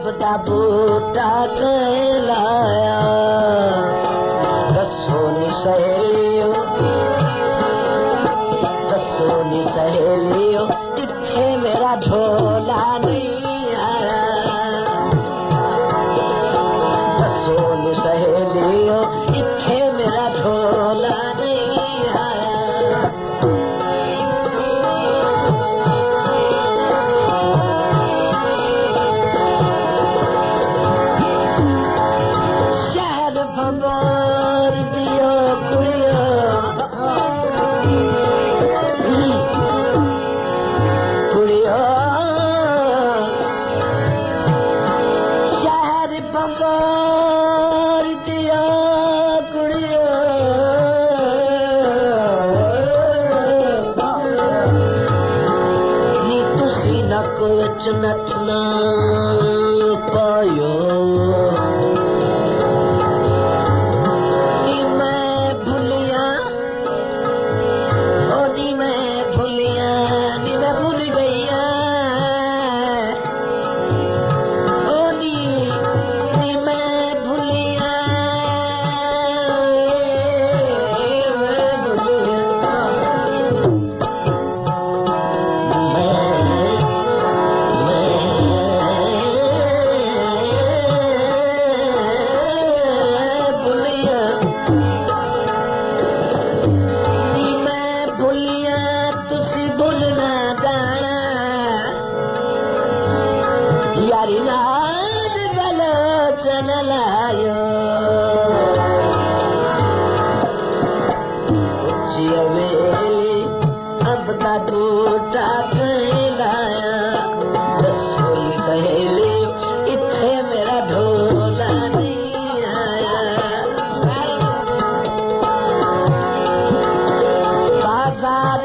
दा बूटा कहलाया। दसो नी सहेलियों इत्थे मेरा ढोला नहीं आया। दसो नी सहेलियों इत्थे मेरा ढोला नहीं आया। शहर भंबोर दियो कुड़ियो शहर भंबोर दियो कुड़ियो नी तुसी ना कोई नचना पायो। नी मैं भूलिया नी मैं भूलिया नी मैं भूल गईया। नी मैं भूलिया यारी नाल गलो चल लायो। उच्ची हवेली अब दा बूटा कहलाया। दसो नी सहेली इत्थे मेरा ढोला नहीं आया। बाजार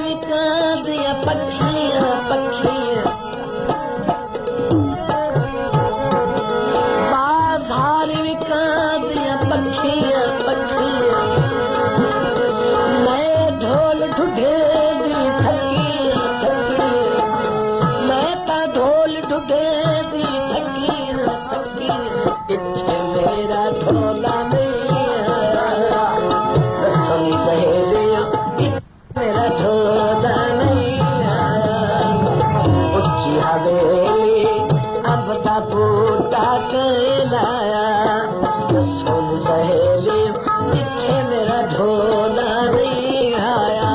विकादिया पक्षियां पक्षियां बाजार विकादिया पक्षियां पक्षियां मैं ढोल ढूढ़े दी थकियां थकियां मैं ता ढोल ढूढ़े दी थकियां थकियां इत्थे मेरा ढोला नहीं आया। दसो नी सहेलियों मेरा ढोला नहीं आया। उच्ची हवेली अब दा बूटा कहलाया। दसो नी सहेली इत्थे मेरा ढोला नहीं आया।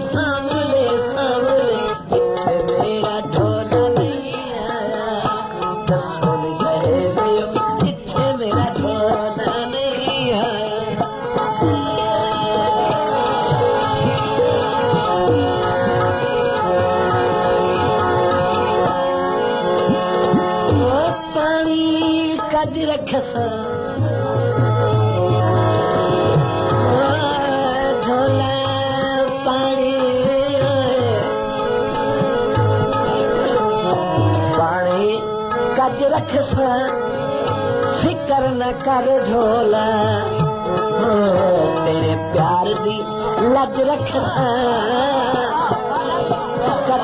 सामले सामले इत्थे मेरा ढोला नहीं आया। दसो नी सहेलियों इत्थे मेरा ढोला नहीं आया। वो पानी कज रखसा रखसा फिकर न कर ढोला। तेरे प्यार दी लज रखसा फिकर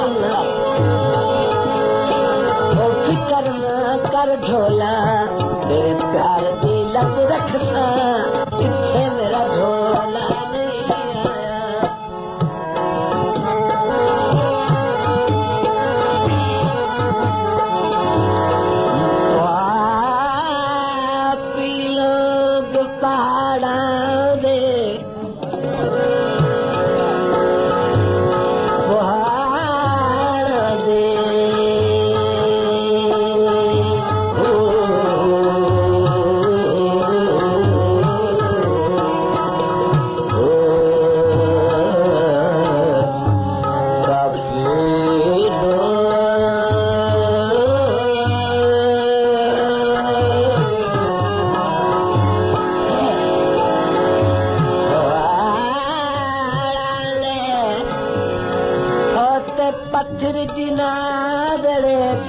न कर ढोला। तेरे प्यार दी लज रखसा इत्थे मेरा ढोला नहीं आया।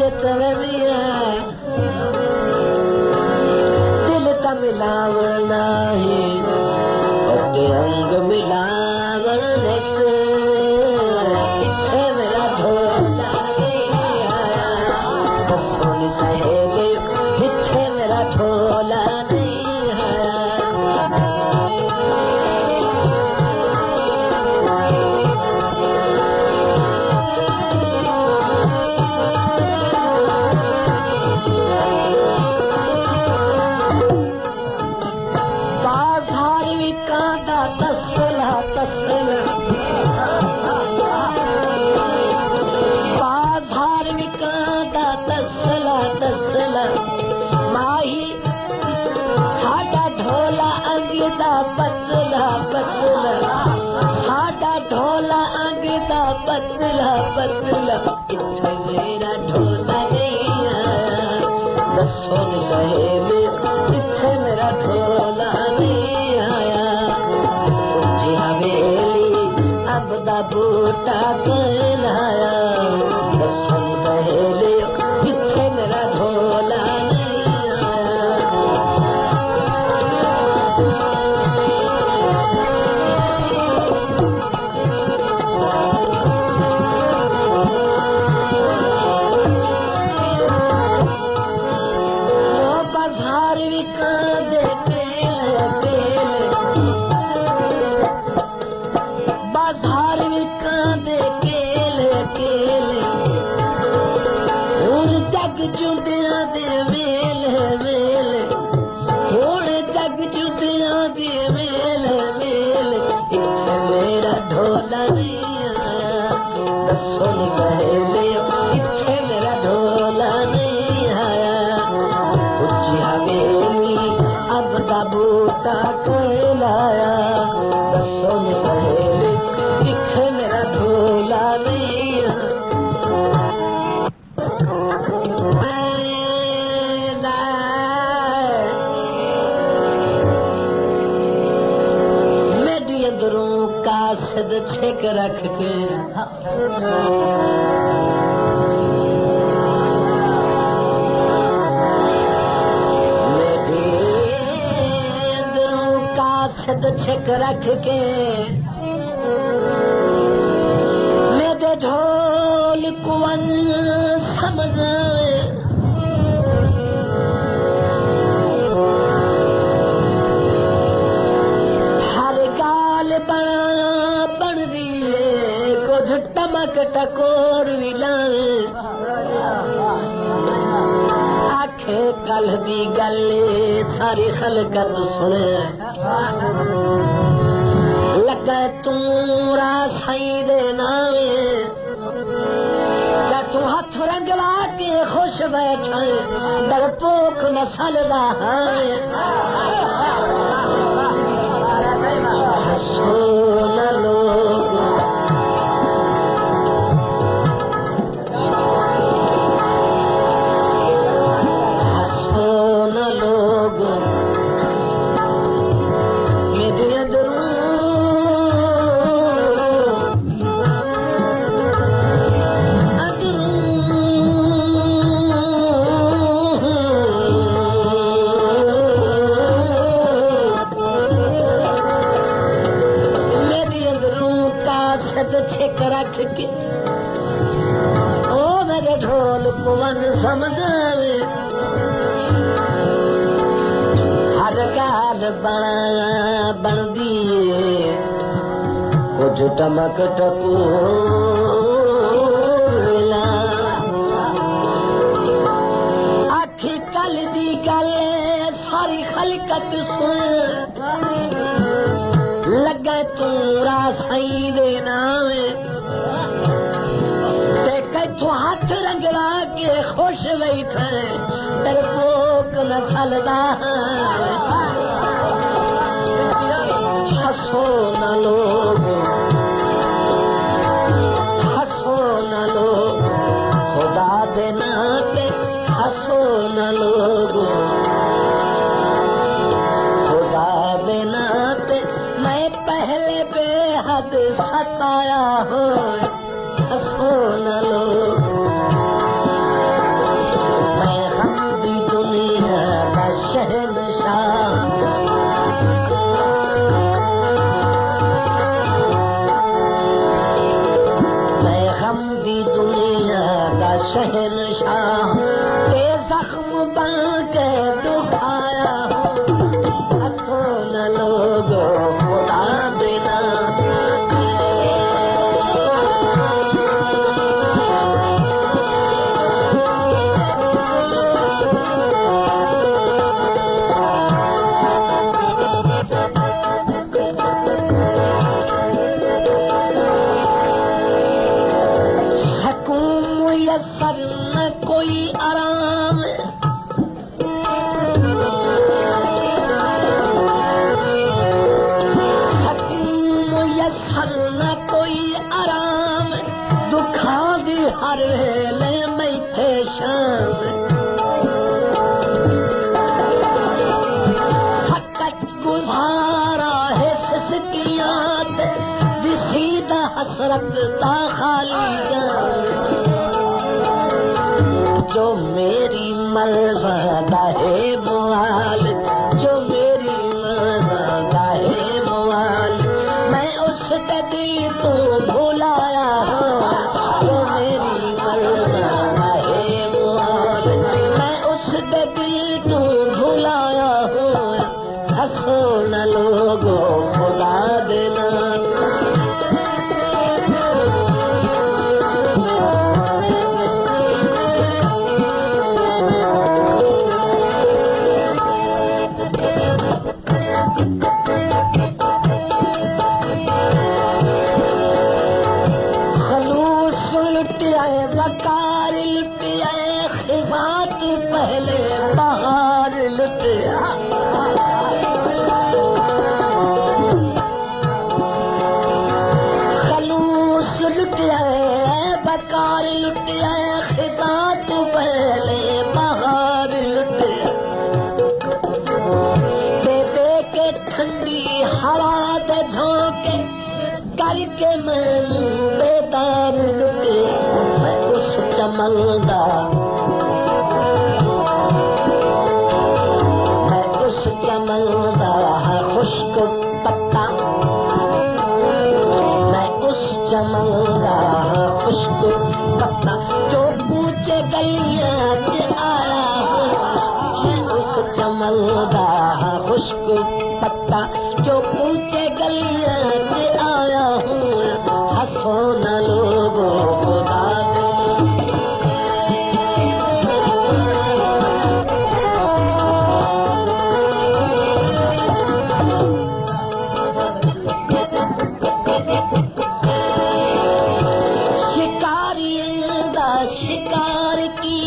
जित मिया दिल का मिलावण नाही पते अंग मिलावण नित किथे मेरा ढोला नहीं आया सोनी सहेली किथे मेरा ढोला नहीं आया पतला पतला साडा ढोला अंगदा पतला पतला इत्थे मेरा ढोला नहीं आया दसो सहेली इत्थे मेरा ढोला नहीं आया जी हवेली अब दा बूटा कहलाया दसो सहेली इत्थे मेरा ढोला नहीं आया बूटा कहलाया दसो सहेली इत्थे मेरा ढोला नहीं मेरी अंदरों कासद छेक रख के छक रख के मेरे ढोल कुवन समझ हर गाल बन दिए कुछ टमक टकोर विलाए आखे कल दी गल सारी खलकत सुने लगा तूरा साईं दे नावे क्या तू हाथ रंगवा के खुश बैठा डरपोक नस्ल दा है हसो न लोग रख के ओ मेरे ढोल कुवन समझ हर गाल बन दिए कुछ टमक टकोर आखी कल दी गल सारी खलकत सुन लगा तूरा साईं दे नावे तू हाथ रंगवा के खुश बैठे डरपोक नस्ल दा हसो न लोग खुदा दे नाते हसो न लोग खुदा दे नाते मैं पहले बेहद सताया हूँ हसो न लोग शहनशाह। मैं गम दी दुनिया दा शहनशाह, ते जख्म बन के दुखाया हंसो न लोगो खुदा देना। मुयस्सर न कोई आराम, मुयस्सर न कोई आराम, दुखा दी हर वेले मैथे शाम। फकत गुजारा है सिसकियात, दिसीदा हसरत ता खाली जान। जो मेरी मर्ज़ादा है मुआल, जो मेरी मर्ज़ादा है मुआल, मैं उसके दिल को भुलाया हूँ। जो मेरी मर्ज़ादा है मुआल, मैं उसके दिल को भुलाया हूँ। हंसो न लोगो खुदा देना। बकार लुटिया खिजात पहले बहार लुटिया। खलूस लुटिया बकार लुटिया खिजात पहले बहार लुटिया। दे दे के ठंडी हवा दे झोंके करके मैनू बेदार लुटिया। उस चमलदा मैं उस चमलदा खुश्क पत्ता, मैं उस चमलदा खुश्क पत्ता जो पूछे गलियां से आया हूँ। मैं उस चमलदा खुश्क पत्ता जो पूछे गलियां से आया हूँ। हंसो न लोगो खुदा दे। शिकार की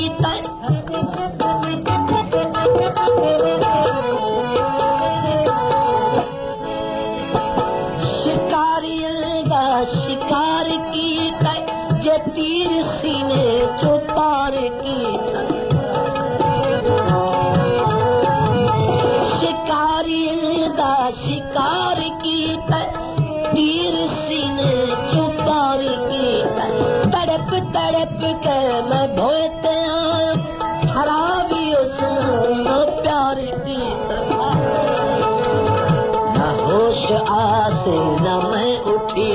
शिकारियों का शिकार की जे तीर सीने जो पार की। शिकारियों का शिकार की तीर सीने जो पार की। तड़प तड़प के मैं भोते आया खराबी उसने प्यार की। न होश आसे न मैं उठी,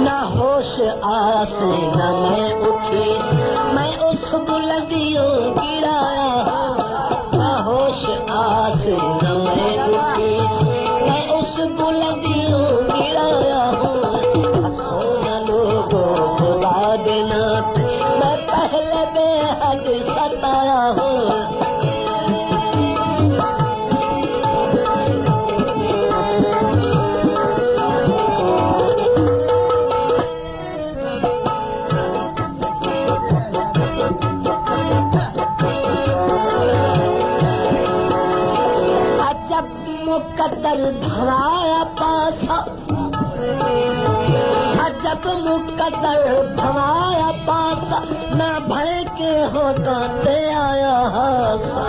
न होश आसे न मैं उठी। मैं उस बुलंदियों गिराया हूँ। न होश आसे न मैं उठी, मैं उस बुलंदियों गिराया हूँ। हंसो न लोगो खुदा देना, मैं पहले बेहद सताया हूँ। मुकद्दर भवाया पासा, अजब मुकद्दर भवाया पासा। न भय के होता ते आया हासा।